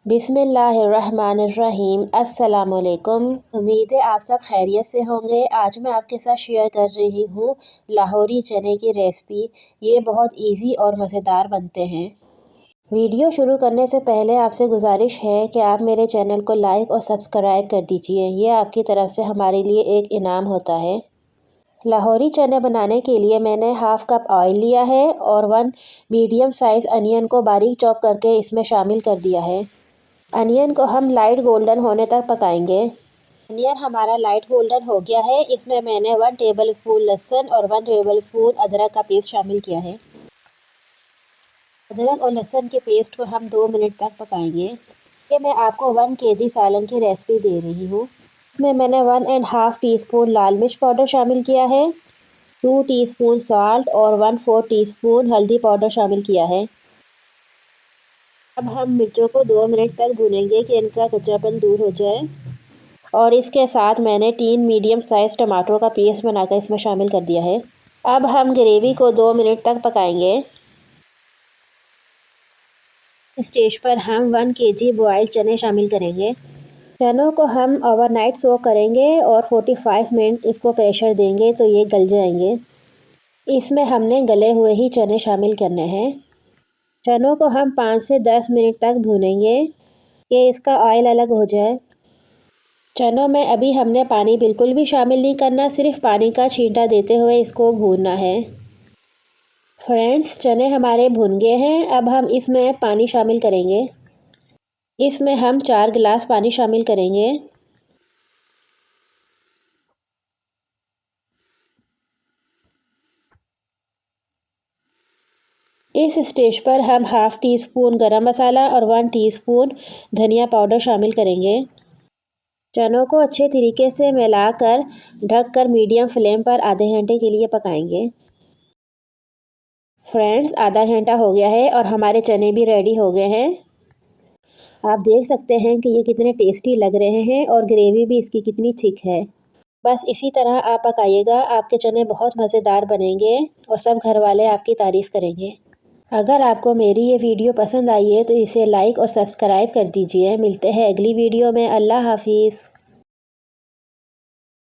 बिस्मिल्लाहिर्रहमानिर्रहीम। अस्सलाम वालेकुम। उम्मीद है आप सब खैरियत से होंगे। आज मैं आपके साथ शेयर कर रही हूँ लाहौरी चने की रेसिपी। ये बहुत इजी और मज़ेदार बनते हैं। वीडियो शुरू करने से पहले आपसे गुजारिश है कि आप मेरे चैनल को लाइक और सब्सक्राइब कर दीजिए। ये आपकी तरफ से हमारे लिए एक इनाम होता है। लाहौरी चने बनाने के लिए मैंने हाफ़ कप ऑयल लिया है और 1 मीडियम साइज़ अनियन को बारीक चॉप करके इसमें शामिल कर दिया है। अनियन को हम लाइट गोल्डन होने तक पकाएंगे। अनियन हमारा लाइट गोल्डन हो गया है। इसमें मैंने 1 टेबलस्पून लहसुन और 1 टेबलस्पून अदरक का पेस्ट शामिल किया है। अदरक और लहसुन के पेस्ट को हम 2 मिनट तक पकाएंगे। ये मैं आपको 1 केजी सालन की रेसिपी दे रही हूँ। इसमें मैंने 1½ टीस्पून लाल मिर्च पाउडर शामिल किया है, 2 टीस्पून सॉल्ट और 1/4 टीस्पून हल्दी पाउडर शामिल किया है। अब हम मिर्चों को 2 मिनट तक भूनेंगे कि इनका कच्चापन दूर हो जाए। और इसके साथ मैंने 3 मीडियम साइज़ टमाटरों का पेस्ट बनाकर इसमें शामिल कर दिया है। अब हम ग्रेवी को 2 मिनट तक पकाएंगे। इस स्टेज पर हम 1 केजी बॉइल्ड चने शामिल करेंगे। चनों को हम ओवरनाइट सोक करेंगे और 45 मिनट इसको प्रेशर देंगे तो ये गल जाएंगे। इसमें हमने गले हुए ही चने शामिल करने हैं। चनों को हम 5 से 10 मिनट तक भूनेंगे कि इसका ऑयल अलग हो जाए। चनों में अभी हमने पानी बिल्कुल भी शामिल नहीं करना, सिर्फ पानी का छींटा देते हुए इसको भूनना है। फ्रेंड्स, चने हमारे भुन गए हैं। अब हम इसमें पानी शामिल करेंगे। इसमें हम 4 गिलास पानी शामिल करेंगे। इस स्टेज पर हम ½ टीस्पून गरम मसाला और 1 टीस्पून धनिया पाउडर शामिल करेंगे। चनों को अच्छे तरीके से मिलाकर ढककर मीडियम फ्लेम पर आधे घंटे के लिए पकाएंगे। फ्रेंड्स, आधा घंटा हो गया है और हमारे चने भी रेडी हो गए हैं। आप देख सकते हैं कि ये कितने टेस्टी लग रहे हैं और ग्रेवी भी इसकी कितनी थिक है। बस इसी तरह आप पकाइएगा, आपके चने बहुत मज़ेदार बनेंगे और सब घर वाले आपकी तारीफ़ करेंगे। अगर आपको मेरी ये वीडियो पसंद आई है तो इसे लाइक और सब्सक्राइब कर दीजिए। मिलते हैं अगली वीडियो में। अल्लाह हाफिज़।